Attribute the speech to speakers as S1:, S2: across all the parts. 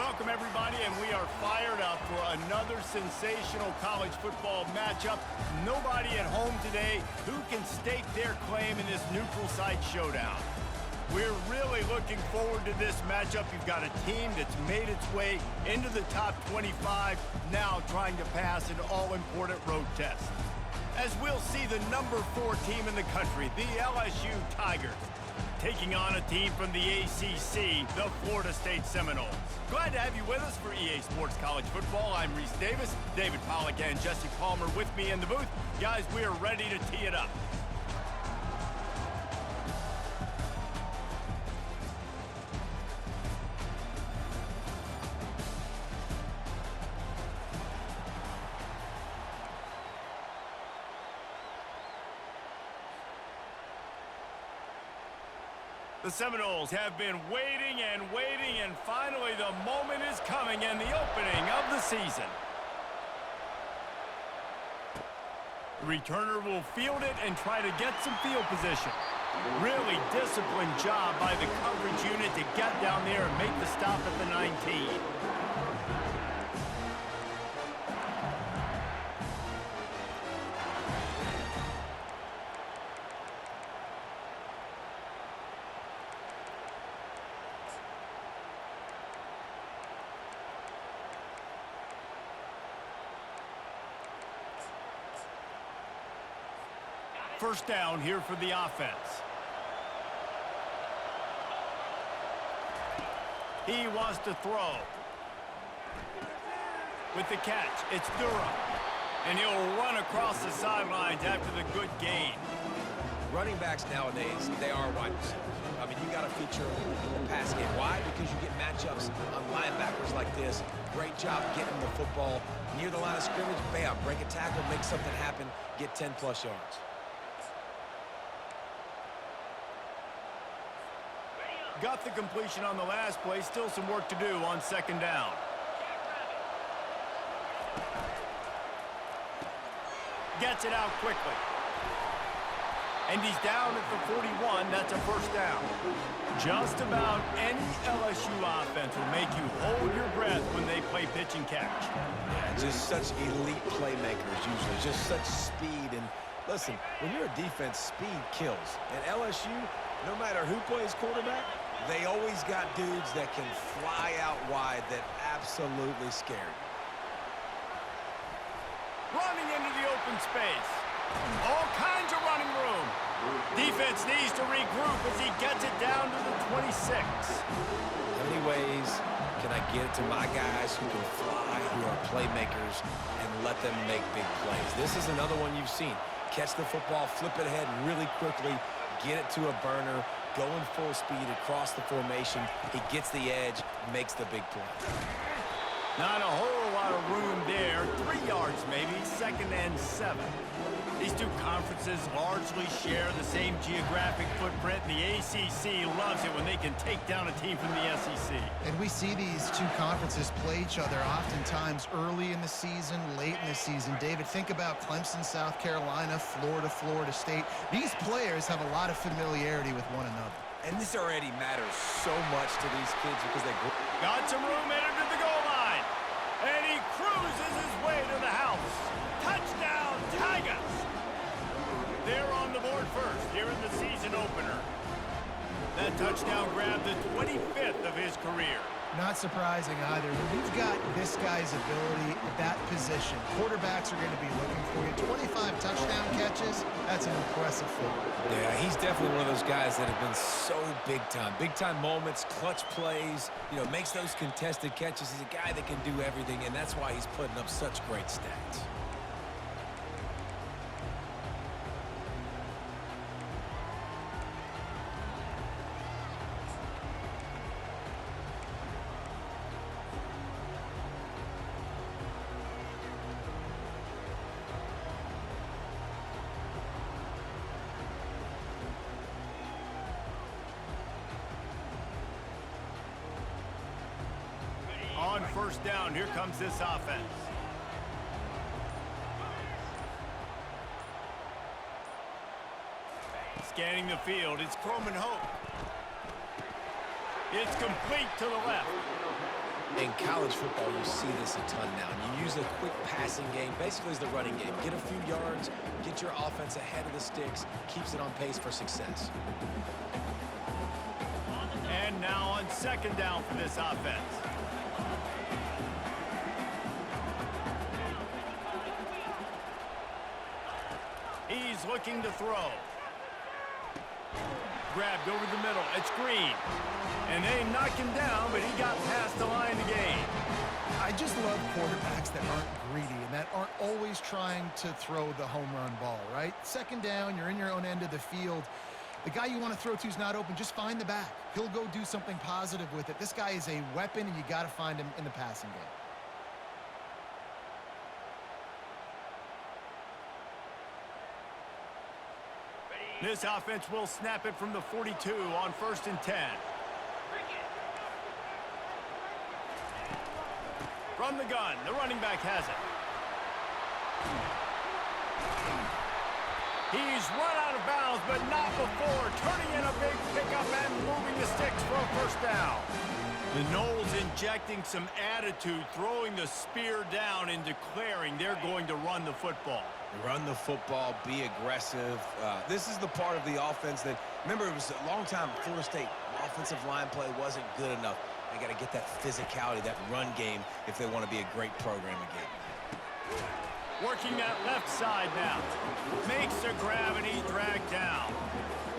S1: Welcome, everybody, and we are fired up for another sensational college football matchup. Nobody at home today who can stake their claim in this neutral site showdown. We're really looking forward to this matchup. You've got a team that's made its way into the top 25, now trying to pass an all-important road test. As we'll see the number 4 team in the country, the LSU Tigers, taking on a team from the ACC, the Florida State Seminoles. Glad to have you with us for EA Sports College Football. I'm Reese Davis, David Pollack and Jesse Palmer with me in the booth. Guys, we are ready to tee it up. The Seminoles have been waiting and waiting, and finally the moment is coming and the opening of the season. The returner will field it and try to get some field position. Really disciplined job by the coverage unit to get down there and make the stop at the 19. First down here for the offense. He wants to throw. With the catch, it's Durham. And he'll run across the sidelines after the good gain.
S2: Running backs nowadays, they are wide receivers. I mean, you got to feature the pass game. Why? Because you get matchups on linebackers like this. Great job getting the football near the line of scrimmage. Bam, break a tackle, make something happen, get 10-plus yards.
S1: Got the completion on the last play. Still some work to do on second down. Gets it out quickly. And he's down at the 41. That's a first down. Just about any LSU offense will make you hold your breath when they play pitch and catch.
S2: Yeah, just such elite playmakers usually. Just such speed. And listen, when you're a defense, speed kills. And LSU, no matter who plays quarterback, they always got dudes that can fly out wide that absolutely scare you.
S1: Running into the open space. All kinds of running room. Defense needs to regroup as he gets it down to the 26.
S2: How many ways can I get it to my guys who can fly, who are playmakers, and let them make big plays? This is another one you've seen. Catch the football, flip it ahead really quickly, get it to a burner, going full speed across the formation. He gets the edge, makes the big play.
S1: Not a whole lot of room there. 3 yards maybe, second and 7. These two conferences largely share the same geographic footprint. The ACC loves it when they can take down a team from the SEC.
S3: And we see these two conferences play each other oftentimes early in the season, late in the season. David, think about Clemson, South Carolina, Florida, Florida State. These players have a lot of familiarity with one another.
S2: And this already matters so much to these kids because they
S1: got some room headed to the goal line. And he cruises his way to the house. Touchdown, Tigers! They're on the board first here in the season opener. That touchdown grabbed the 25th of his career.
S3: Not surprising either. When you've got this guy's ability at that position, quarterbacks are going to be looking for you. 25 touchdown catches, that's an impressive feat.
S2: Yeah, he's definitely one of those guys that have been so big time. Big time moments, clutch plays, you know, makes those contested catches. He's a guy that can do everything, and that's why he's putting up such great stats.
S1: On first down, here comes this offense. Scanning the field, it's Croman Hope. It's complete to the left.
S2: In college football, you see this a ton now. You use a quick passing game, basically as the running game. Get a few yards, get your offense ahead of the sticks, keeps it on pace for success.
S1: And now on second down for this offense. He's looking to throw. Grabbed over the middle. It's Green. And they knock him down, but he got past the line to gain.
S3: I just love quarterbacks that aren't greedy and that aren't always trying to throw the home run ball, right? Second down, you're in your own end of the field. The guy you want to throw to is not open. Just find the back. He'll go do something positive with it. This guy is a weapon, and you got to find him in the passing game.
S1: This offense will snap it from the 42 on 1st and 10. From the gun, the running back has it. He's run out of bounds, but not before turning in a big pickup and moving the sticks for a first down. The Noles injecting some attitude, throwing the spear down and declaring they're going to run the football.
S2: Run the football, be aggressive. This is the part of the offense that, remember, it was a long time Florida State offensive line play wasn't good enough. They got to get that physicality, that run game, if they want to be a great program again.
S1: Working that left side now. Makes a grab and he's dragged down.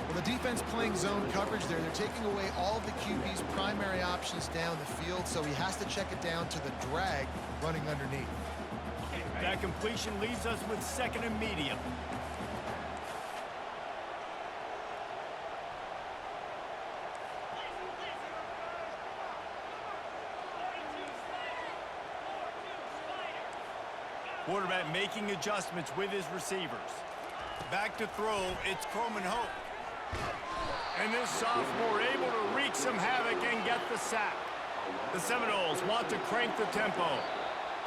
S3: Well, the defense playing zone coverage there. They're taking away all of the QB's primary options down the field, so he has to check it down to the drag running underneath.
S1: That completion leaves us with 2nd and medium. Quarterback making adjustments with his receivers. Back to throw, it's Croman Hope. And this sophomore able to wreak some havoc and get the sack. The Seminoles want to crank the tempo.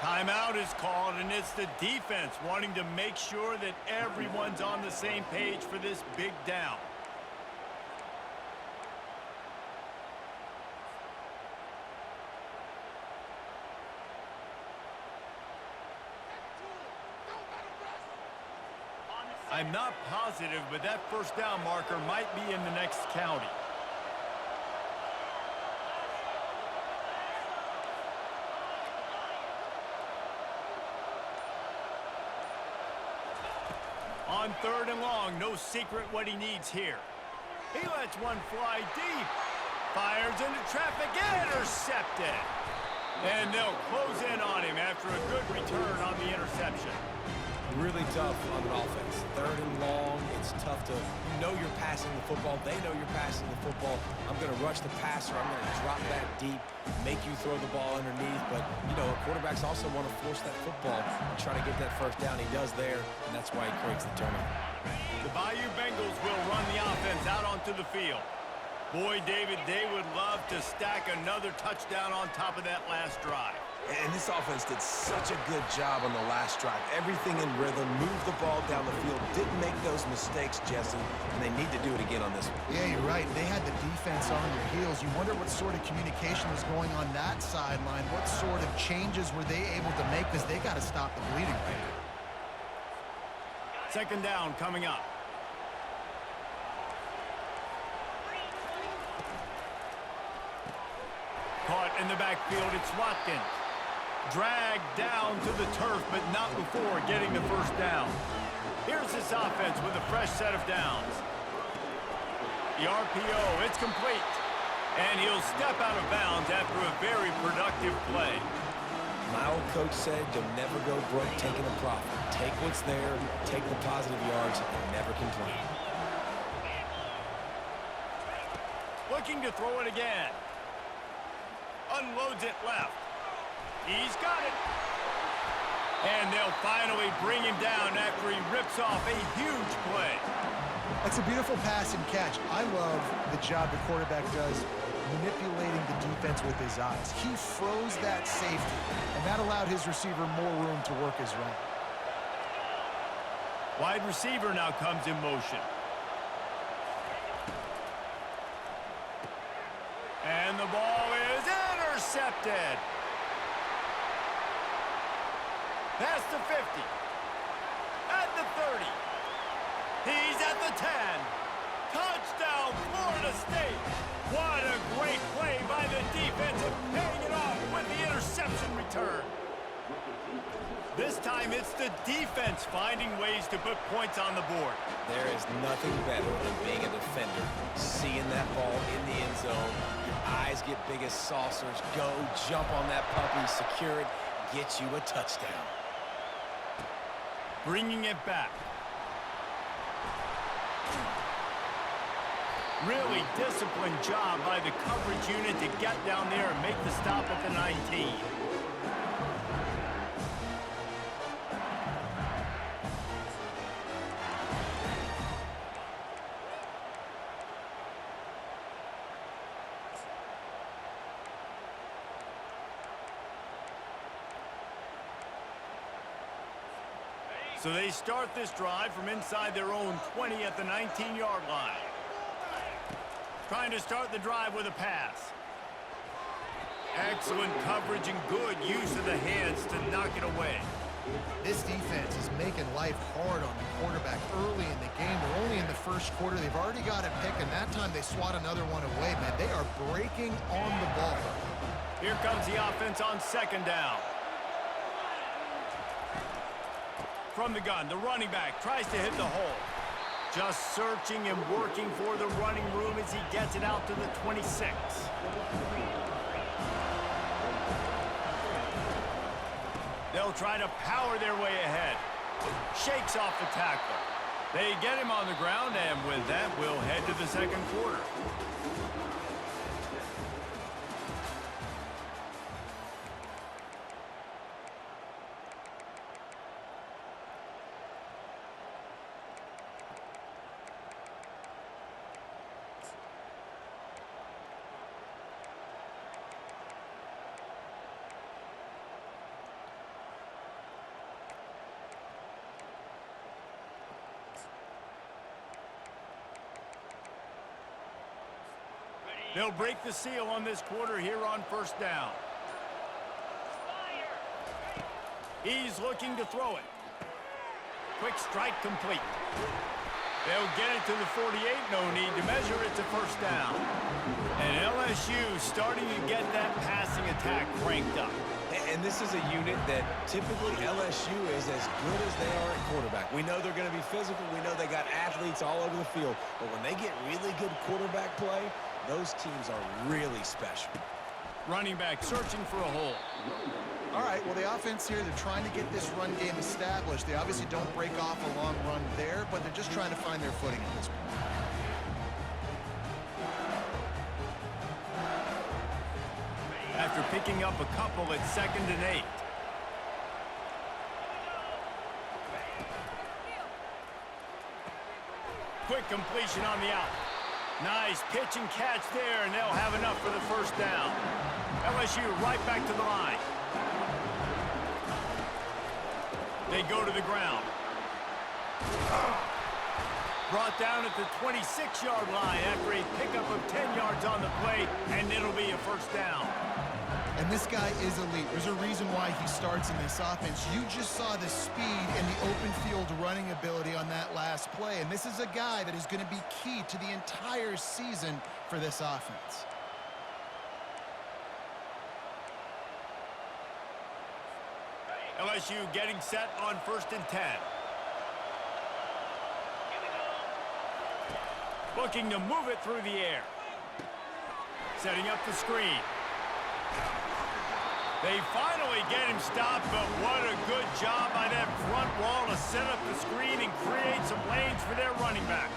S1: Timeout is called, and it's the defense wanting to make sure that everyone's on the same page for this big down. I'm not positive, but that first down marker might be in the next county. On 3rd and long, no secret what he needs here. He lets one fly deep. Fires into traffic, intercepted. And they'll close in on him after a good return on the interception.
S2: Really tough on an offense. 3rd and long, it's tough to, you know you're passing the football. They know you're passing the football. I'm going to rush the passer. I'm going to drop back deep, make you throw the ball underneath. But, you know, quarterbacks also want to force that football and try to get that first down. He does there, and that's why he creates the turnover.
S1: The Bayou Bengals will run the offense out onto the field. Boy, David, they would love to stack another touchdown on top of that last drive.
S2: And this offense did such a good job on the last drive. Everything in rhythm, moved the ball down the field, didn't make those mistakes, Jesse, and they need to do it again on this one.
S3: Yeah, you're right. They had the defense on their heels. You wonder what sort of communication was going on that sideline. What sort of changes were they able to make, because they got to stop the bleeding right now.
S1: 2nd down coming up. Caught in the backfield, it's Watkins. Dragged down to the turf, but not before getting the first down. Here's this offense with a fresh set of downs. The RPO, it's complete. And he'll step out of bounds after a very productive play.
S2: My old coach said you'll never go broke taking a profit. Take what's there, take the positive yards, and never complain.
S1: Looking to throw it again. Unloads it left. He's got it. And they'll finally bring him down after he rips off a huge play.
S3: That's a beautiful pass and catch. I love the job the quarterback does manipulating the defense with his eyes. He froze that safety, and that allowed his receiver more room to work his route.
S1: Wide receiver now comes in motion. And the ball is intercepted. Past the 50. At the 30. He's at the 10. Touchdown, Florida State. What a great play by the defense and paying it off with the interception return. This time it's the defense finding ways to put points on the board.
S2: There is nothing better than being a defender. Seeing that ball in the end zone, your eyes get big as saucers. Go, jump on that puppy, secure it, get you a touchdown.
S1: Bringing it back. Really disciplined job by the coverage unit to get down there and make the stop at the 19. So they start this drive from inside their own 20 at the 19-yard line. Trying to start the drive with a pass. Excellent coverage and good use of the hands to knock it away.
S3: This defense is making life hard on the quarterback early in the game. We're only in the first quarter. They've already got a pick, and that time they swat another one away, man. They are breaking on the ball.
S1: Here comes the offense on second down. From the gun, the running back tries to hit the hole. Just searching and working for the running room as he gets it out to the 26. They'll try to power their way ahead. Shakes off the tackler. They get him on the ground, and with that, we'll head to the second quarter. They'll break the seal on this quarter here on first down. He's looking to throw it. Quick strike complete. They'll get it to the 48. No need to measure it to first down. And LSU starting to get that passing attack cranked up.
S2: And this is a unit that typically LSU is as good as they are at quarterback. We know they're going to be physical. We know they got athletes all over the field. But when they get really good quarterback play, those teams are really special.
S1: Running back searching for a hole.
S3: All right, well, the offense here, they're trying to get this run game established. They obviously don't break off a long run there, but they're just trying to find their footing at this point.
S1: After picking up a couple at 2nd and 8. Quick completion on the out. Nice pitch and catch there, and they'll have enough for the first down. LSU right back to the line. They go to the ground. Brought down at the 26-yard line after a pickup of 10 yards on the play, and it'll be a first down.
S3: And this guy is elite. There's a reason why he starts in this offense. You just saw the speed and the open field running ability on that last play. And this is a guy that is going to be key to the entire season for this offense.
S1: LSU getting set on 1st and 10. Looking to move it through the air. Setting up the screen. They finally get him stopped, but what a good job by that front wall to set up the screen and create some lanes for their running back.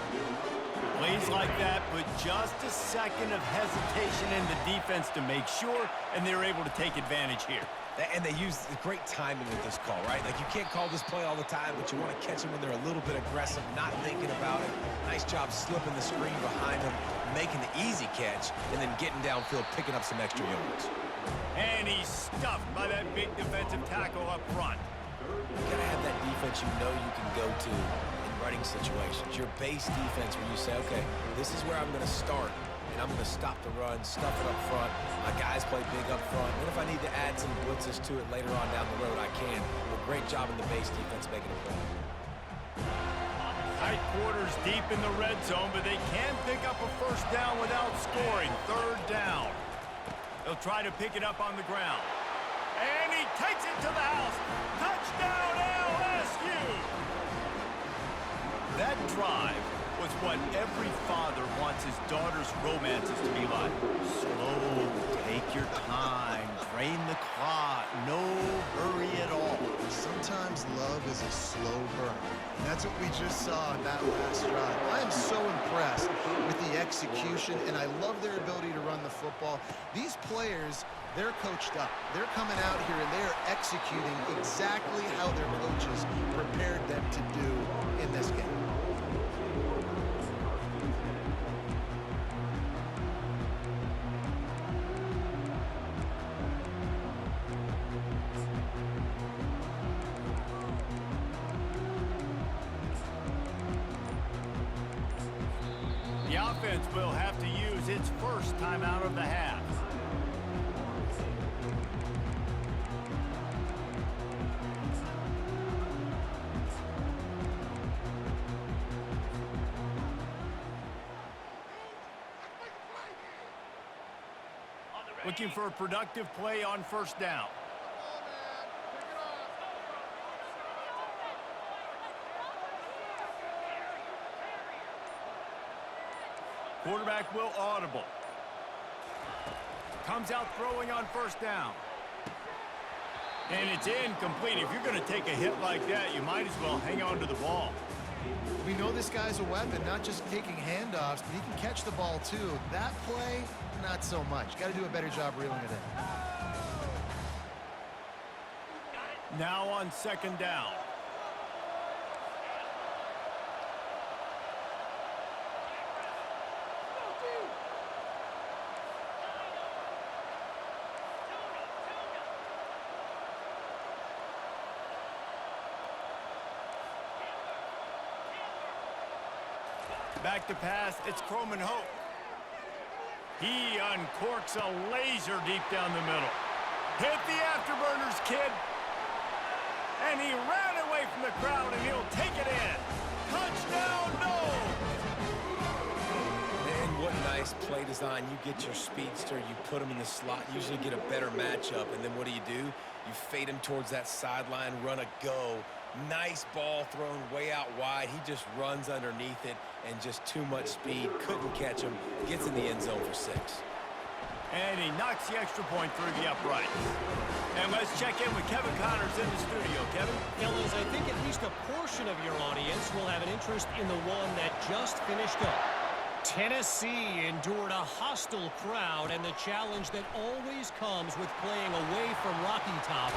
S1: Plays like that, but just a second of hesitation in the defense to make sure, and they're able to take advantage here.
S2: And they use great timing with this call, right? Like, you can't call this play all the time, but you want to catch them when they're a little bit aggressive, not thinking about it. Nice job slipping the screen behind them, making the easy catch, and then getting downfield, picking up some extra yards.
S1: And he's stuffed by that big defensive tackle up front.
S2: You got to have that defense you know you can go to in running situations. Your base defense where you say, okay, this is where I'm going to start. and I'm going to stop the run, stuff it up front. My guys play big up front. And if I need to add some blitzes to it later on down the road, I can. But great job in the base defense making a play.
S1: Tight quarters deep in the red zone, but they can pick up a first down without scoring. Third down. They'll try to pick it up on the ground. And he takes it to the house. Touchdown, LSU! That drive was what every father wants his daughter's romances to be like. Slow, take your time, drain the clock, no hurry at all.
S3: Sometimes love is a slow burn. And that's what we just saw in that last drive. I am so impressed with the execution, and I love their ability to run the football. These players, they're coached up. They're coming out here, and they're executing exactly how their coaches prepared them to do in this game.
S1: The offense will have to use its first timeout of the half. Looking for a productive play on first down. Quarterback will audible. Comes out throwing on first down. And it's incomplete. If you're going to take a hit like that, you might as well hang on to the ball.
S3: We know this guy's a weapon, not just taking handoffs, but he can catch the ball too. That play, not so much. Got to do a better job reeling it in.
S1: Now on second down. Back to pass, it's Croman Hope. He uncorks a laser deep down the middle. Hit the afterburners, kid. And he ran away from the crowd, and he'll take it in. Touchdown, no!
S2: And what nice play design. You get your speedster, you put him in the slot, usually get a better matchup, and then what do? You fade him towards that sideline, run a go. Nice ball thrown way out wide. He just runs underneath it and just too much speed. Couldn't catch him. Gets in the end zone for 6.
S1: And he knocks the extra point through the uprights. And let's check in with Kevin Connors in the studio. Kevin?
S4: Fellas, I think at least a portion of your audience will have an interest in the one that just finished up. Tennessee endured a hostile crowd and the challenge that always comes with playing away from Rocky Top.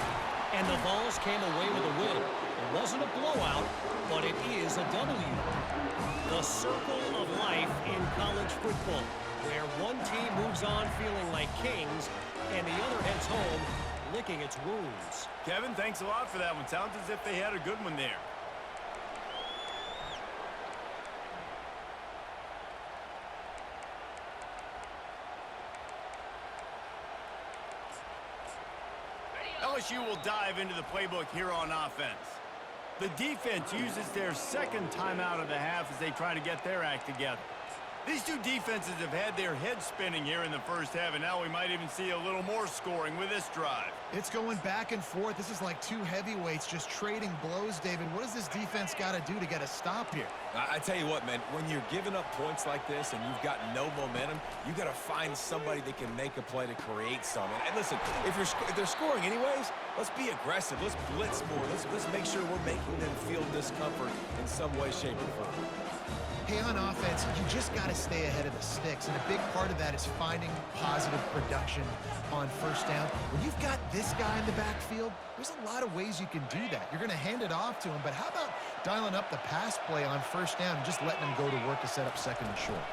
S4: And the Vols came away with a win. It wasn't a blowout, but it is a W. The circle of life in college football, where one team moves on feeling like kings and the other heads home licking its wounds.
S1: Kevin, thanks a lot for that one. Sounds as if they had a good one there. LSU will dive into the playbook here on offense. The defense uses their second timeout of the half as they try to get their act together. These two defenses have had their heads spinning here in the first half, and now we might even see a little more scoring with this drive.
S3: It's going back and forth. This is like two heavyweights just trading blows, David. What does this defense got to do to get a stop here?
S2: I tell you what, man, when you're giving up points like this and you've got no momentum, you got to find somebody that can make a play to create some. And listen, if they're scoring anyways, let's be aggressive. Let's blitz more. Let's make sure we're making them feel discomfort in some way, shape, or form.
S3: Hey, on offense, you just got to stay ahead of the sticks, and a big part of that is finding positive production on first down. When you've got this guy in the backfield, there's a lot of ways you can do that. You're going to hand it off to him, but how about dialing up the pass play on first down and just letting him go to work to set up second and short?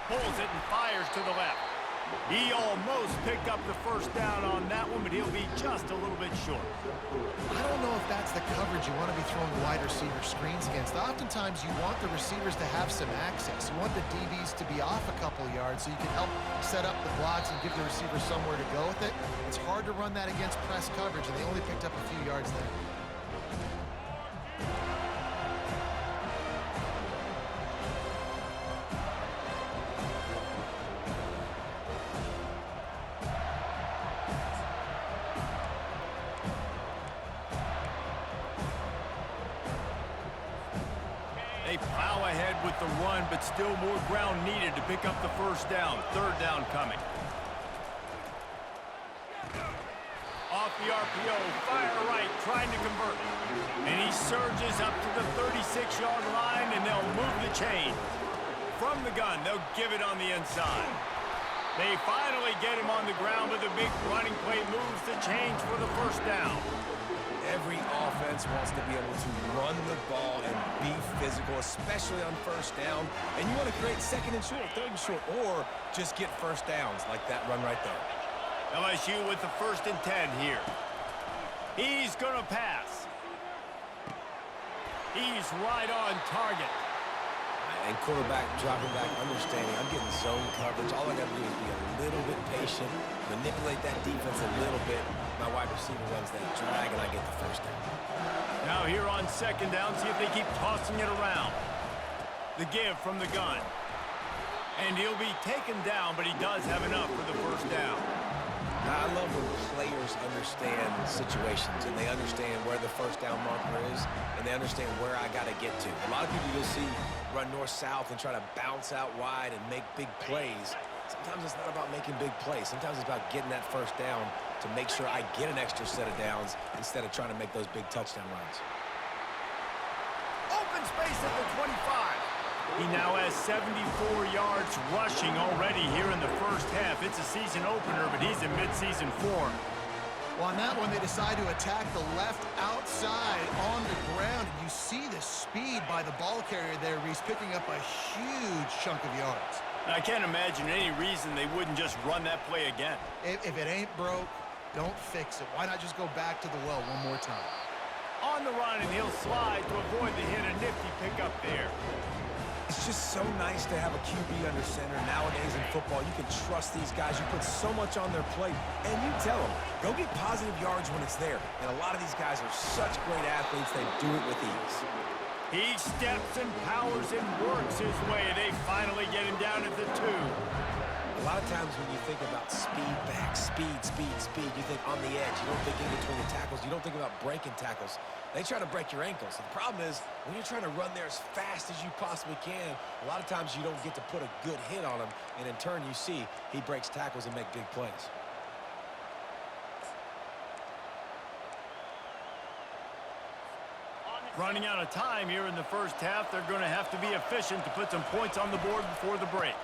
S1: Pulls it and fires to the left. He almost picked up the first down on that one, but he'll be just a little bit short.
S3: I don't know if that's the coverage you want to be throwing wide receiver screens against. Oftentimes, you want the receivers to have some access. You want the DBs to be off a couple yards so you can help set up the blocks and give the receiver somewhere to go with it. It's hard to run that against press coverage, and they only picked up a few yards there.
S1: They plow ahead with the run, but still more ground needed to pick up the first down. Third down coming. Off the RPO, fire right, trying to convert. And he surges up to the 36-yard line, and they'll move the chain. From the gun, they'll give it on the inside. They finally get him on the ground, but the big running play moves the chains for the first down.
S2: Every offense wants to be able to run the ball and be physical, especially on first down. And you want to create second and short, third and short, or just get first downs like that run right there.
S1: LSU with the 1st and 10 here. He's going to pass. He's right on target.
S2: And quarterback dropping back, understanding I'm getting zone coverage. All I got to do is be a little bit patient, manipulate that defense a little bit. My wide receiver runs that drag, and I get the first down.
S1: Now here on 2nd down, see if they keep tossing it around. The give from the gun. And he'll be taken down, but he does have enough for the first down.
S2: Now, I love when players understand situations, and they understand where the first down marker is, and they understand where I got to get to. A lot of people you'll see run north-south and try to bounce out wide and make big plays. Sometimes it's not about making big plays. Sometimes it's about getting that first down to make sure I get an extra set of downs instead of trying to make those big touchdown runs.
S1: Open space at the 25. He now has 74 yards rushing already here in the first half. It's a season opener, but he's in midseason form.
S3: Well, on that one, they decide to attack the left outside on the ground. And you see the speed by the ball carrier there, Reese, picking up a huge chunk of yards.
S1: I can't imagine any reason they wouldn't just run that play again.
S3: If it ain't broke, don't fix it. Why not just go back to the well one more time?
S1: On the run, and he'll slide to avoid the hit. A nifty pickup there.
S2: It's just so nice to have a QB under center. Nowadays in football, you can trust these guys. You put so much on their plate, and you tell them, go get positive yards when it's there. And a lot of these guys are such great athletes, they do it with ease.
S1: He steps and powers and works his way. They finally get him down at the 2.
S2: A lot of times when you think about speed back, speed, you think on the edge. You don't think in between the tackles. You don't think about breaking tackles. They try to break your ankles. The problem is when you're trying to run there as fast as you possibly can, a lot of times you don't get to put a good hit on him, and in turn you see he breaks tackles and make big plays.
S1: Running out of time here in the first half. They're going to have to be efficient to put some points on the board before the break.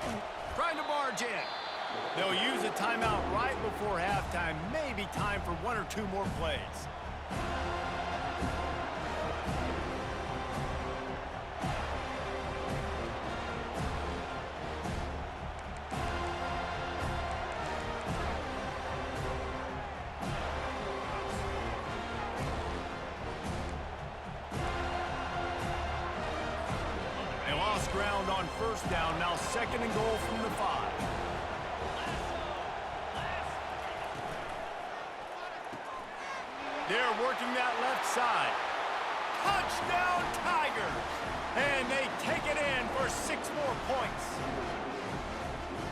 S1: Trying to barge in. They'll use a timeout right before halftime. Maybe time for 1 or 2 more plays. They lost ground on first down. Now 2nd and goal from the 5. They're working that left side. Touchdown Tigers! And they take it in for 6 more points.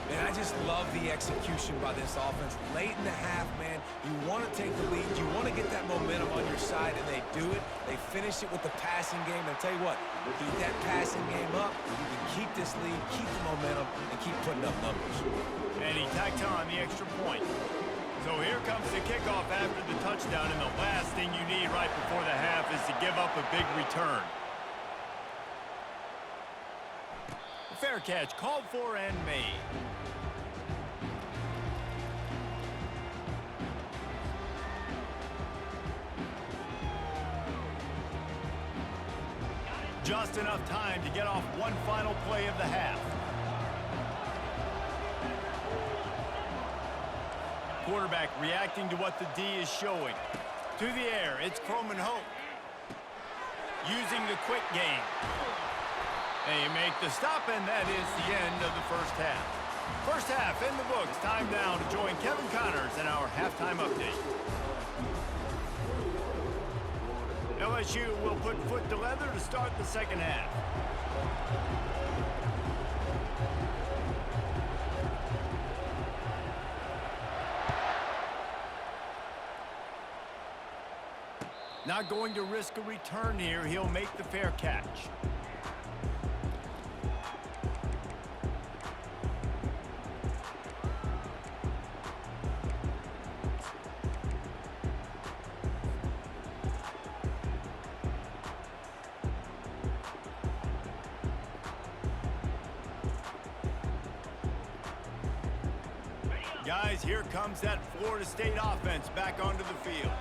S2: Man, I just love the execution by this offense. Late in the half, man, you want to take the lead. You want to get that momentum on your side, and they do it. They finish it with the passing game. And I'll tell you what, keep that passing game up. You can keep this lead, keep the momentum, and keep putting up numbers.
S1: And he tacks on the extra point. So here comes the kickoff after the touchdown, and the last thing you need right before the half is to give up a big return. Fair catch, called for and made. Just enough time to get off one final play of the half. Quarterback reacting to what the D is showing. To the air, it's Croman Hope. using the quick game. They make the stop, and that is the end of the first half. First half in the books. Time now to join Kevin Connors in our halftime update. LSU will put foot to leather to start the second half. Not going to risk a return here. He'll make the fair catch. Guys, here comes that Florida State offense back onto the field.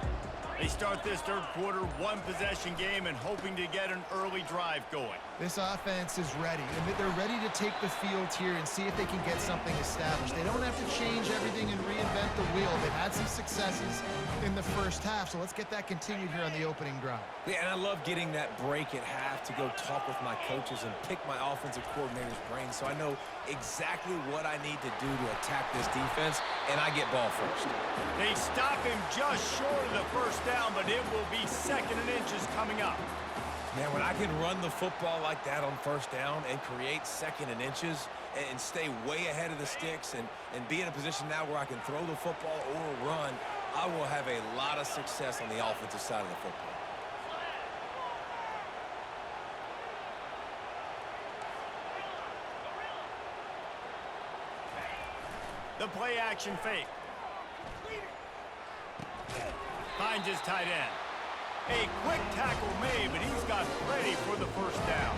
S1: They start this third quarter one-possession game and hoping to get an early drive going.
S3: This offense is ready, and they're ready to take the field here and see if they can get something established. They don't have to change everything and reinvent the wheel. They've had some successes in the first half, so let's get that continued here on the opening drive.
S2: Yeah, and I love getting that break at half to go talk with my coaches and pick my offensive coordinator's brain so I know exactly what I need to do to attack this defense, and I get ball first.
S1: They stop him just short of the first down, but it will be second and inches coming up.
S2: Man, when I can run the football like that on first down and create second and inches and stay way ahead of the sticks and be in a position now where I can throw the football or run, I will have a lot of success on the offensive side of the football.
S1: The play action fake. Finds his tight end. A quick tackle made, but he's got plenty for the first down.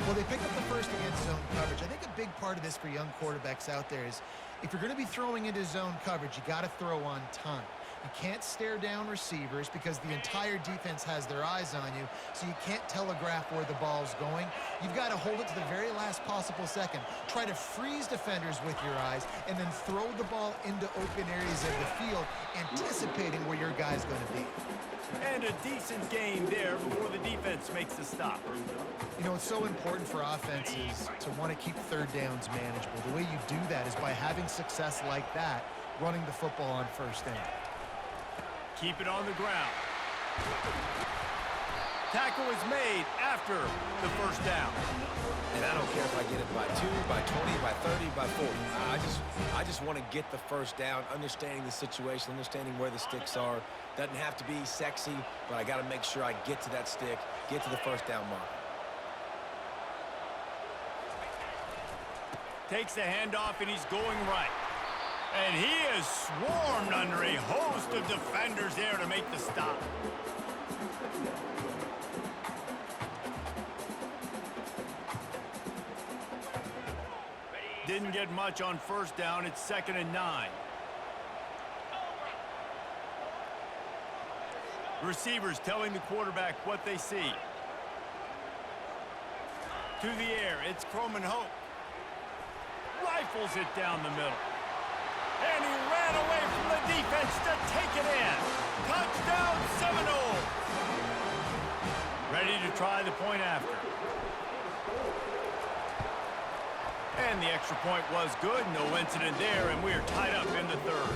S3: Well, they pick up the first against zone coverage. I think a big part of this for young quarterbacks out there is if you're going to be throwing into zone coverage, you got to throw on time. You can't stare down receivers because the entire defense has their eyes on you, so you can't telegraph where the ball's going. You've got to hold it to the very last possible second. Try to freeze defenders with your eyes and then throw the ball into open areas of the field, anticipating where your guy's going to be.
S1: And a decent gain there before the defense makes the stop.
S3: You know, it's so important for offenses to want to keep third downs manageable. The way you do that is by having success like that, running the football on first down.
S1: Keep it on the ground. Tackle is made after the first down.
S2: And I don't care if I get it by 2, by 20, by 30, by 40. I just want to get the first down, understanding the situation, understanding where the sticks are. Doesn't have to be sexy, but I got to make sure I get to that stick, get to the first down mark.
S1: Takes the handoff, and he's going right. And he is swarmed under a host of defenders there to make the stop. Didn't get much on first down. It's 2nd and 9. Receivers telling the quarterback what they see. To the air, it's Croman Hope. Rifles it down the middle. And he ran away from the defense to take it in. Touchdown Seminoles. Ready to try the point after. And the extra point was good. No incident there, and we're tied up in the third.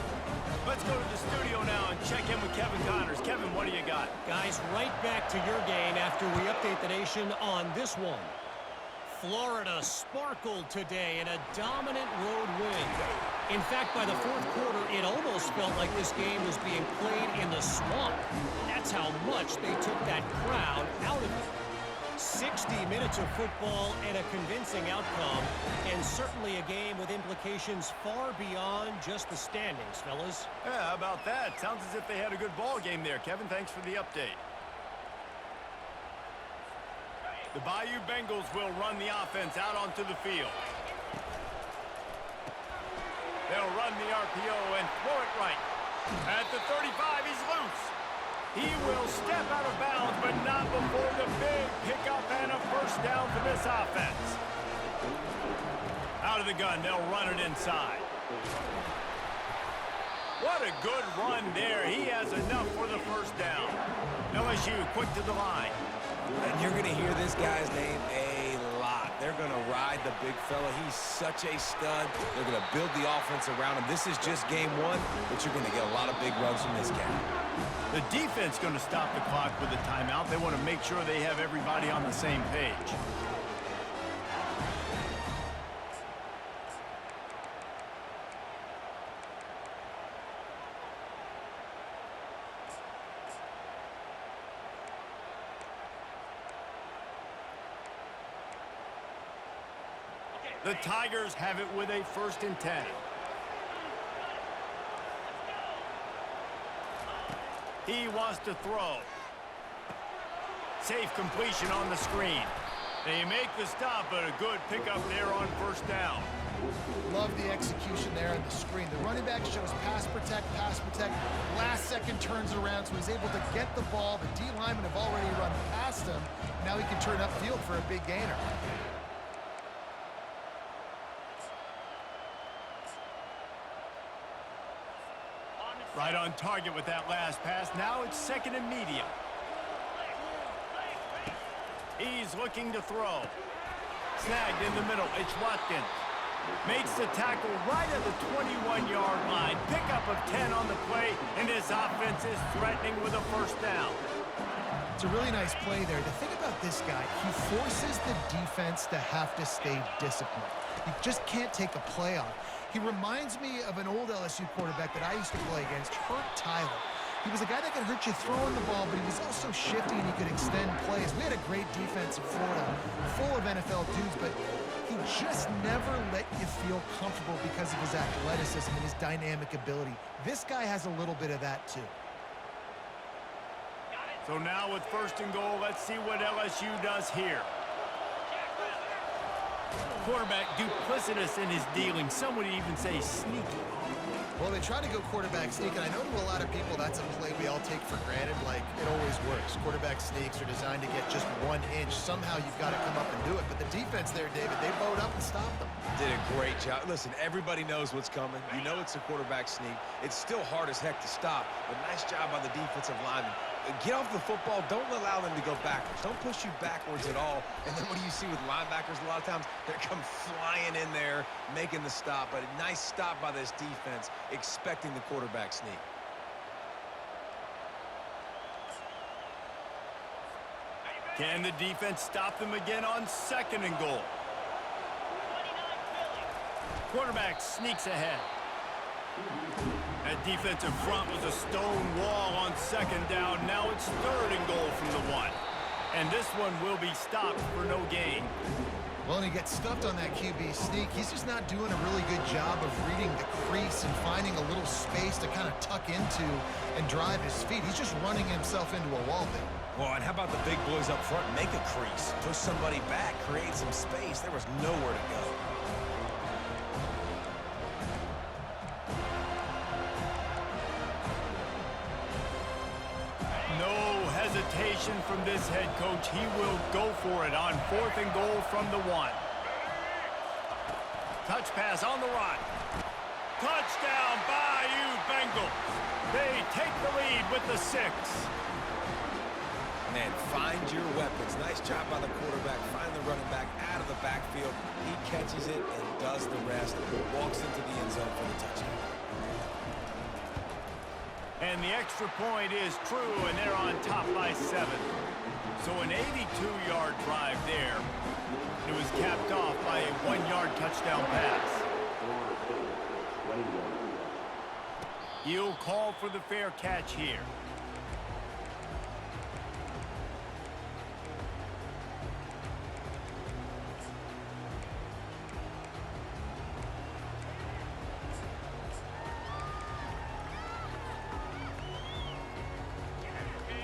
S1: Let's go to the studio now and check in with Kevin Connors. Kevin, what do you got?
S4: Guys, right back to your game after we update the nation on this one. Florida sparkled today in a dominant road win. In fact, by the fourth quarter, it almost felt like this game was being played in the swamp. That's how much they took that crowd out of it. 60 minutes of football and a convincing outcome, and certainly a game with implications far beyond just the standings, fellas.
S1: Yeah, how about that? Sounds as if they had a good ball game there. Kevin, thanks for the update. The Bayou Bengals will run the offense out onto the field. They'll run the RPO and throw it right. At the 35, he's loose. He will step out of bounds, but not before the big pickup and a first down for this offense. Out of the gun, they'll run it inside. What a good run there. He has enough for the first down. LSU quick to the line.
S2: And you're going to hear this guy's name a lot. They're going to ride the big fella. He's such a stud. They're going to build the offense around him. This is just game one, but you're going to get a lot of big runs from this guy.
S1: The defense going to stop the clock with a timeout. They want to make sure they have everybody on the same page. The Tigers have it with a 1st and 10. He wants to throw. Safe completion on the screen. They make the stop, but a good pickup there on 1st down.
S3: Love the execution there on the screen. The running back shows pass protect, last second turns around, so he's able to get the ball. The D linemen have already run past him. Now he can turn upfield for a big gainer.
S1: Right on target with that last pass. Now it's 2nd and medium. He's looking to throw. Snagged in the middle. It's Watkins. Makes the tackle right at the 21-yard line. Pickup of 10 on the play, and this offense is threatening with a 1st down.
S3: It's a really nice play there. The thing about this guy, he forces the defense to have to stay disciplined. You just can't take a play off. He reminds me of an old LSU quarterback that I used to play against, Herb Tyler. He was a guy that could hurt you throwing the ball, but he was also shifty and he could extend plays. We had a great defense in Florida, full of NFL dudes, but he just never let you feel comfortable because of his athleticism and his dynamic ability. This guy has a little bit of that too.
S1: So now with 1st and goal, let's see what LSU does here. Quarterback duplicitous in his dealing. Some would even say sneaky.
S3: Well, they try to go quarterback sneak, and I know to a lot of people that's a play we all take for granted, like it always works. Quarterback sneaks are designed to get just 1 inch. Somehow you've got to come up and do it. But the defense there, David, they bowed up and stopped them.
S2: Did a great job. Listen, everybody knows what's coming. You know it's a quarterback sneak. It's still hard as heck to stop, but nice job by the defensive lineman. Get off the football. Don't allow them to go backwards. Don't push you backwards at all. And then what do you see with linebackers a lot of times? They come flying in there, making the stop. But a nice stop by this defense, expecting the quarterback sneak.
S1: Can the defense stop them again on 2nd and goal? Quarterback sneaks ahead. That defensive front was a stone wall on 2nd down. Now it's 3rd and goal from the 1. And this one will be stopped for no gain.
S3: Well, and he gets stuffed on that QB sneak. He's just not doing a really good job of reading the crease and finding a little space to kind of tuck into and drive his feet. He's just running himself into a wall there.
S2: Well, and how about the big boys up front? Make a crease. Push somebody back. Create some space. There was nowhere to go.
S1: Hesitation from this head coach. He will go for it on 4th and goal from the 1. Touch pass on the run. Touchdown, Bayou Bengals. They take the lead with the 6.
S2: Man, find your weapons. Nice job by the quarterback. Find the running back out of the backfield. He catches it and does the rest. Walks into the end zone for the touchdown.
S1: And the extra point is true, and they're on top by 7. So an 82-yard drive there. It was capped off by a 1-yard touchdown pass. He'll call for the fair catch here.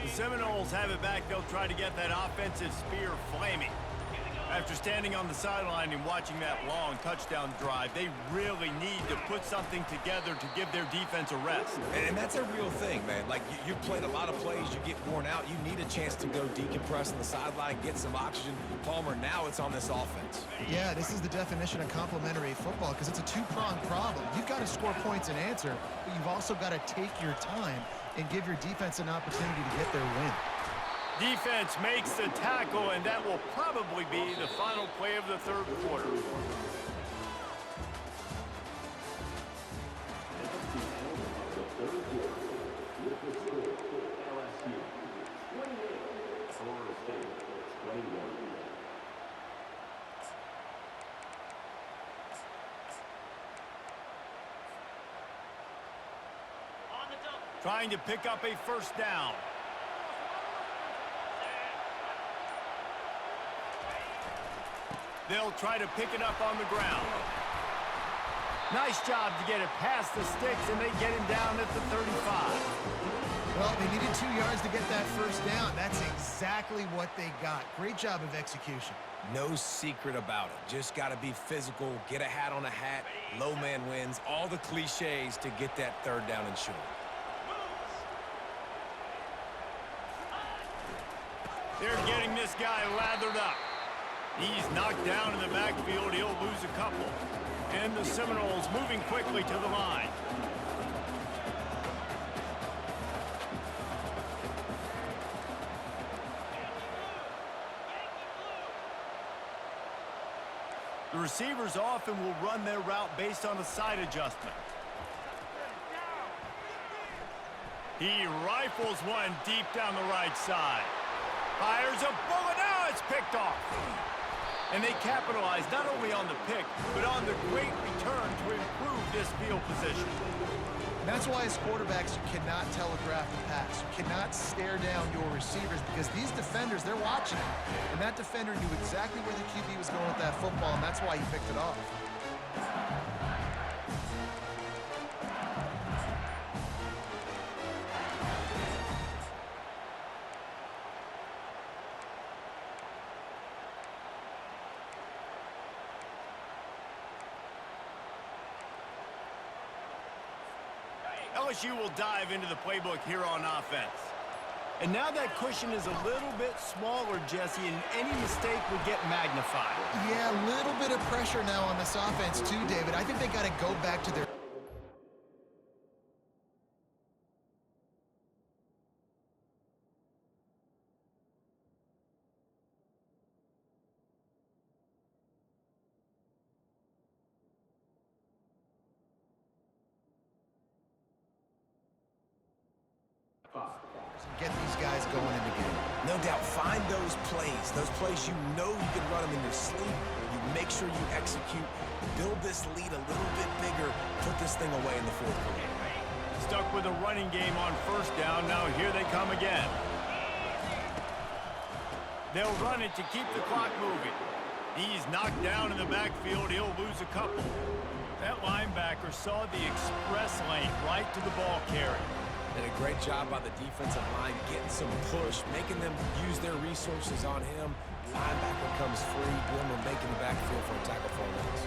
S1: The Seminoles have it back. They'll try to get that offensive spear flaming. After standing on the sideline and watching that long touchdown drive, they really need to put something together to give their defense a rest.
S2: And that's a real thing, man. Like, you've played a lot of plays, you get worn out, you need a chance to go decompress on the sideline, get some oxygen. Palmer, now it's on this offense.
S3: Yeah, this is the definition of complementary football because it's a two-pronged problem. You've got to score points and answer, but you've also got to take your time and give your defense an opportunity to get their win.
S1: Defense makes the tackle, and that will probably be the final play of the third quarter. Trying to pick up a first down. They'll try to pick it up on the ground. Nice job to get it past the sticks, and they get him down at the 35.
S3: Well, they needed 2 yards to get that first down. That's exactly what they got. Great job of execution.
S2: No secret about it. Just got to be physical, get a hat on a hat, low man wins, all the cliches to get that third down and short.
S1: They're getting this guy lathered up. He's knocked down in the backfield. He'll lose a couple. And the Seminoles moving quickly to the line. The receivers often will run their route based on a side adjustment. He rifles one deep down the right side. Fires a bullet. Now it's picked off. And they capitalize not only on the pick, but on the great return to improve this field position.
S3: And that's why as quarterbacks, you cannot telegraph the pass. You cannot stare down your receivers because these defenders, they're watching it. And that defender knew exactly where the QB was going with that football, and that's why he picked it off.
S1: LSU will dive into the playbook here on offense. And now that cushion is a little bit smaller, Jesse, and any mistake would get magnified.
S3: Yeah, a little bit of pressure now on this offense too, David. I think they got to go back to their... Get these guys going in the game.
S2: No doubt, find those plays you know you can run them in your sleep. You make sure you execute, build this lead a little bit bigger, put this thing away in the fourth quarter.
S1: Stuck with a running game on first down. Now here they come again. They'll run it to keep the clock moving. He's knocked down in the backfield. He'll lose a couple. That linebacker saw the express lane right to the ball carrier.
S2: Did a great job by the defensive line getting some push, making them use their resources on him. Linebacker comes free, Boomer making the backfield for a tackle for a loss.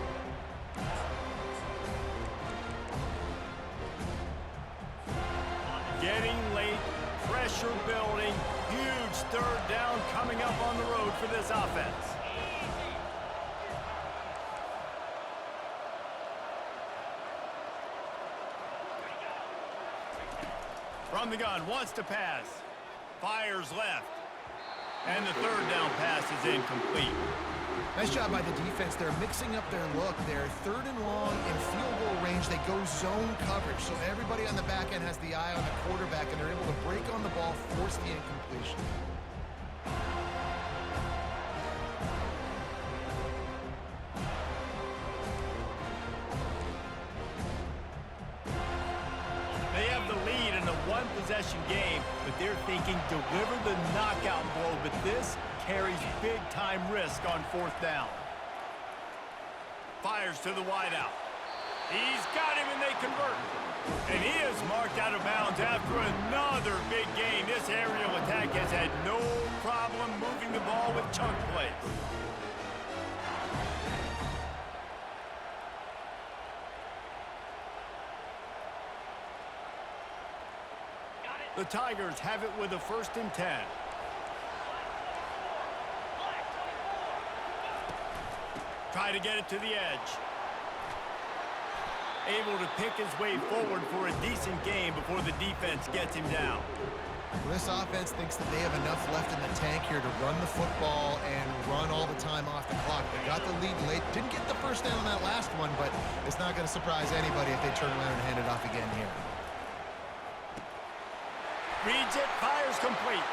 S1: Getting late, pressure building, huge third down coming up on the road for this offense. From the gun, wants to pass. Fires left. And the third down pass is incomplete.
S3: Nice job by the defense. They're mixing up their look. They're third and long in field goal range. They go zone coverage. So everybody on the back end has the eye on the quarterback, and they're able to break on the ball, force the incompletion.
S1: One-possession game, but they're thinking deliver the knockout blow, but this carries big-time risk on fourth down. Fires to the wideout. He's got him, and they convert. And he is marked out of bounds after another big gain. This aerial attack has had no problem moving the ball with chunk plays. The Tigers have it with a 1st and 10. Try to get it to the edge. Able to pick his way forward for a decent gain before the defense gets him down.
S3: Well, this offense thinks that they have enough left in the tank here to run the football and run all the time off the clock. They got the lead late. Didn't get the first down on that last one, but it's not going to surprise anybody if they turn around and hand it off again here.
S1: Reads it, fires complete.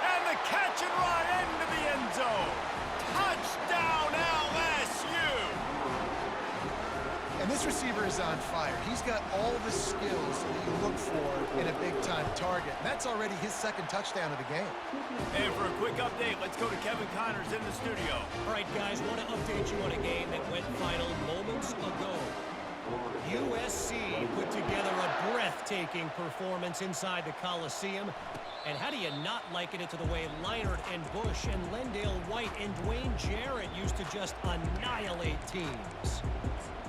S1: And the catch and run into the end zone. Touchdown, LSU!
S3: And this receiver is on fire. He's got all the skills that you look for in a big-time target. And that's already his second touchdown of the game.
S1: And for a quick update, let's go to Kevin Connors in the studio.
S4: All right, guys, want to update you on a game that went final moments ago. USC put together a breathtaking performance inside the Coliseum. And how do you not liken it to the way Leinart and Bush and Lendale White and Dwayne Jarrett used to just annihilate teams?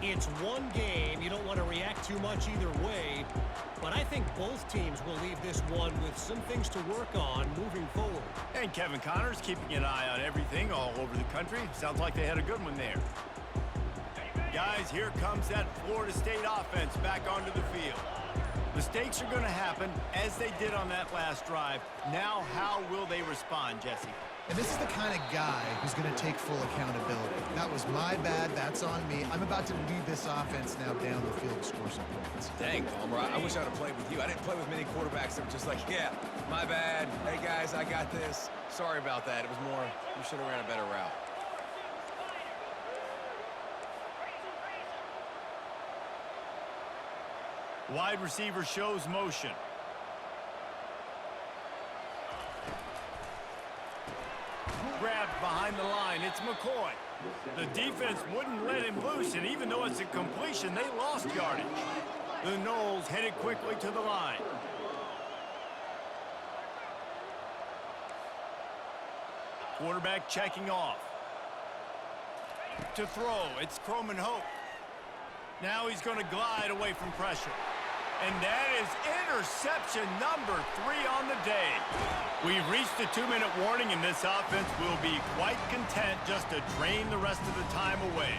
S4: It's one game. You don't want to react too much either way. But I think both teams will leave this one with some things to work on moving forward.
S1: And Kevin Connors keeping an eye on everything all over the country. Sounds like they had a good one there. Guys, here comes that Florida State offense back onto the field. Mistakes are going to happen, as they did on that last drive. Now, how will they respond, Jesse?
S3: And this is the kind of guy who's going to take full accountability. That was my bad. That's on me. I'm about to lead this offense now down the field to score some points.
S2: Dang, Palmer, I wish I'd have played with you. I didn't play with many quarterbacks that were just like, yeah, my bad. Hey, guys, I got this. Sorry about that. It was more, you should have ran a better route.
S1: Wide receiver shows motion. Grabbed behind the line. It's McCoy. The defense wouldn't let him loose, and even though it's a completion, they lost yardage. The Noles headed quickly to the line. Quarterback checking off. To throw, it's Croman Hope. Now he's going to glide away from pressure. And that is interception number 3 on the day. We've reached the 2-minute warning, and this offense will be quite content just to drain the rest of the time away.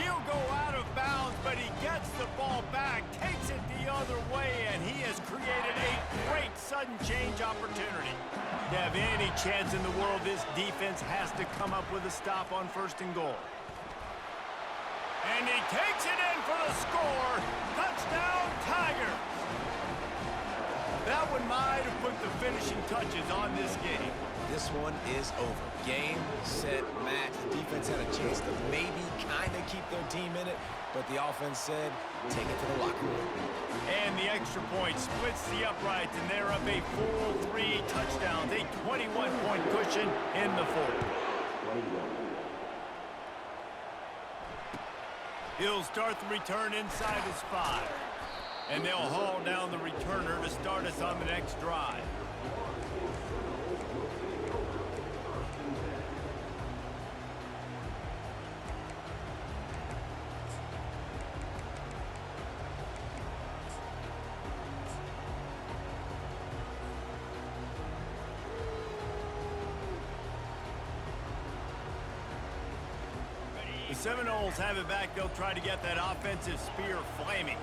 S1: He'll go out of bounds, but he gets the ball back, takes it the other way, and he has created a great sudden change opportunity. To have any chance in the world, this defense has to come up with a stop on 1st and goal. And he takes it in for the score. Touchdown, Tigers. That one might have put the finishing touches on this game.
S2: This one is over. Game, set, match. The defense had a chance to maybe kind of keep their team in it, but the offense said, take it to the locker room.
S1: And the extra point splits the uprights, and they're up a full 3 touchdowns, a 21-point cushion in the fourth. He'll start the return inside his 5. And they'll haul down the returner to start us on the next drive. The Seminoles have it back. They'll try to get that offensive spear flaming.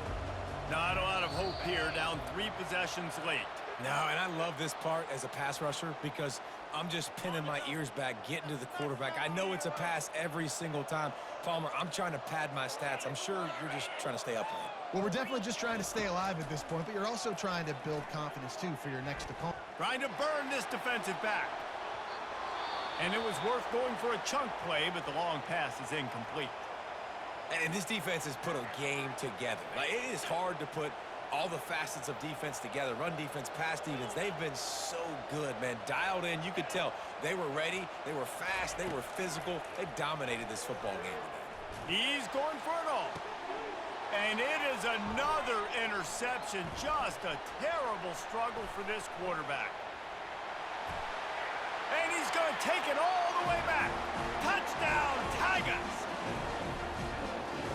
S1: Not a lot of hope here, down 3 possessions late.
S2: No, and I love this part as a pass rusher because I'm just pinning my ears back, getting to the quarterback. I know it's a pass every single time. Palmer, I'm trying to pad my stats. I'm sure you're just trying to stay up late.
S3: Well, we're definitely just trying to stay alive at this point, but you're also trying to build confidence, too, for your next opponent.
S1: Trying to burn this defensive back. And it was worth going for a chunk play, but the long pass is incomplete.
S2: And this defense has put a game together. Like, it is hard to put all the facets of defense together. Run defense, pass defense. They've been so good, man. Dialed in. You could tell they were ready. They were fast. They were physical. They dominated this football game today.
S1: He's going for it all. And it is another interception. Just a terrible struggle for this quarterback. And he's going to take it all the way back. Touchdown, Tigers.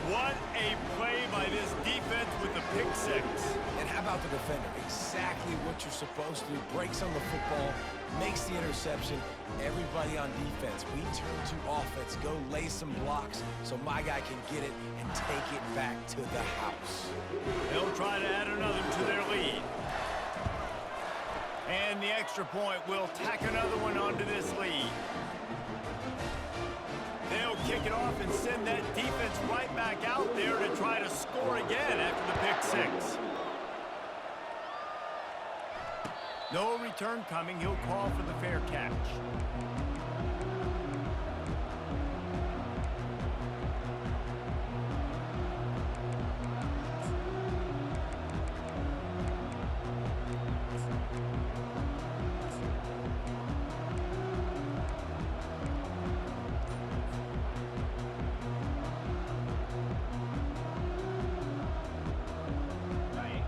S1: What a play by this defense with the pick 6.
S2: And how about the defender? Exactly what you're supposed to do. Breaks on the football, makes the interception. Everybody on defense, we turn to offense. Go lay some blocks so my guy can get it and take it back to the house.
S1: They'll try to add another to their lead. And the extra point will tack another one onto this lead. They'll kick it off and send that defense right back out there to try to score again after the pick six. No return coming. He'll call for the fair catch.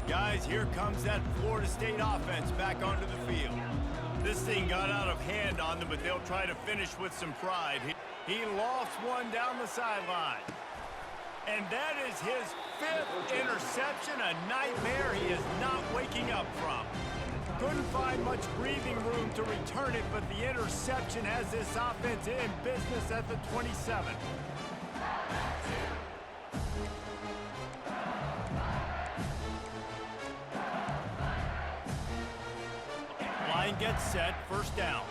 S1: Guys, here comes that Florida State offense back onto the field. This thing got out of hand on them, but they'll try to finish with some pride. He lofts one down the sideline. And that is his 5th interception, a nightmare he is not waking up from. Couldn't find much breathing room to return it, but the interception has this offense in business at the 27. Line gets set, first down.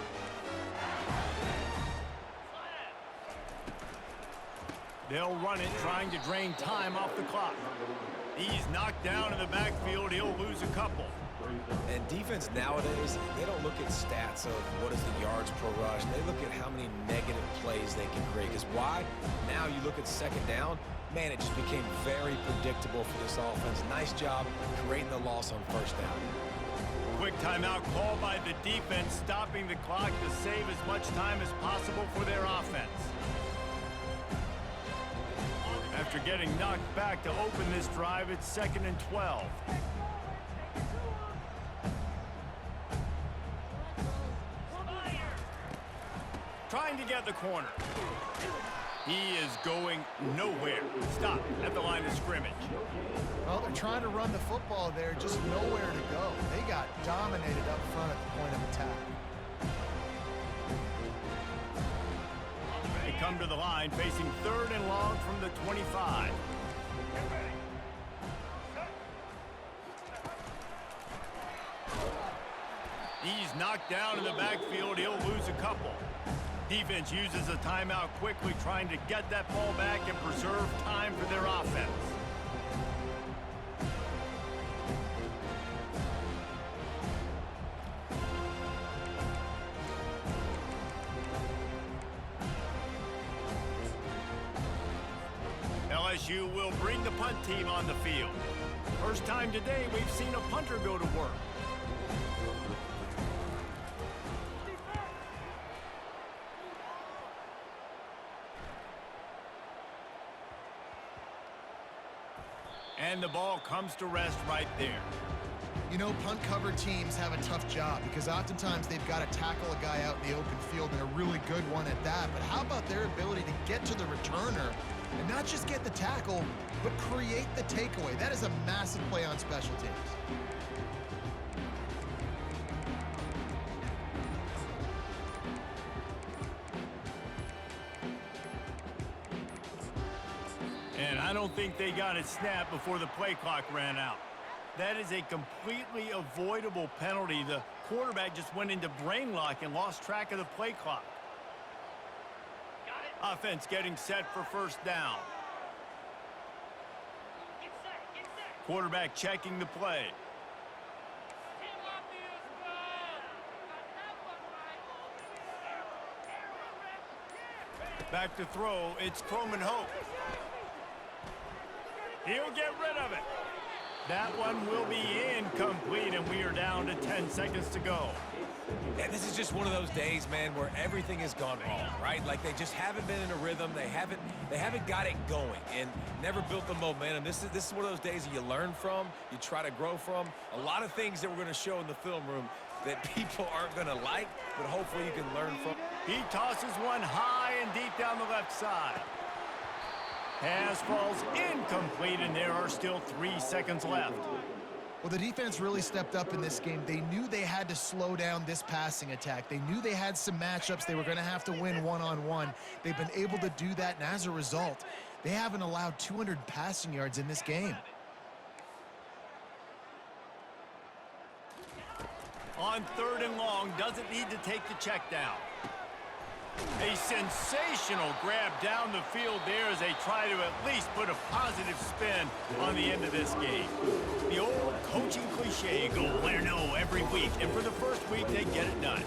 S1: They'll run it, trying to drain time off the clock. He's knocked down in the backfield. He'll lose a couple.
S2: And defense nowadays, they don't look at stats of what is the yards per rush. They look at how many negative plays they can create. Because why? Now you look at second down, man, it just became very predictable for this offense. Nice job creating the loss on first down.
S1: Quick timeout called by the defense, stopping the clock to save as much time as possible for their offense. After getting knocked back to open this drive, it's 2nd and 12. Trying to get the corner. He is going nowhere. Stop at the line of scrimmage.
S3: Well, they're trying to run the football there, just nowhere to go. They got dominated up front at the point of attack.
S1: They come to the line, facing 3rd and long from the 25. He's knocked down in the backfield. He'll lose a couple. Defense uses a timeout quickly, trying to get that ball back and preserve time for their offense. LSU will bring the punt team on the field. First time today we've seen a punter go to work. And the ball comes to rest right there.
S3: You know, punt cover teams have a tough job because oftentimes they've got to tackle a guy out in the open field, and a really good one at that. But how about their ability to get to the returner and not just get the tackle, but create the takeaway? That is a massive play on special teams.
S1: And I don't think they got it snapped before the play clock ran out. That is a completely avoidable penalty. The quarterback just went into brain lock and lost track of the play clock. Offense getting set for first down. Quarterback checking the play. Back to throw, it's Croman Hope. He'll get rid of it. That one will be incomplete, and we are down to 10 seconds to go.
S2: And this is just one of those days, man, where everything has gone wrong, right? Like they just haven't been in a rhythm. They haven't got it going and never built the momentum. This is one of those days that you learn from, you try to grow from. A lot of things that we're going to show in the film room that people aren't going to like, but hopefully you can learn from.
S1: He tosses one high and deep down the left side. Pass falls incomplete, and there are still 3 seconds left.
S3: Well, the defense really stepped up in this game. They knew they had to slow down this passing attack. They knew they had some matchups they were going to have to win one-on-one. They've been able to do that, and as a result, they haven't allowed 200 passing yards in this game.
S1: On 3rd and long, doesn't need to take the check down. A sensational grab down the field there as they try to at least put a positive spin on the end of this game. The old coaching cliche, go win or no every week. And for the first week, they get it done.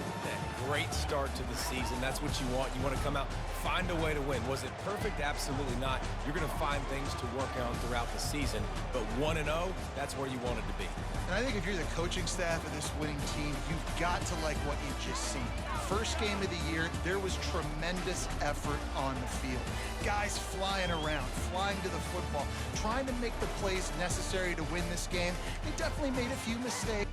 S2: Great start to the season. That's what you want. You want to come out, find a way to win. Was it perfect? Absolutely not. You're going to find things to work on throughout the season. But 1-0, that's where you wanted to be.
S3: And I think if you're the coaching staff of this winning team, you've got to like what you've just seen. First game of the year, there was tremendous effort on the field. Guys flying around, flying to the football, trying to make the plays necessary to win this game. They definitely made a few mistakes.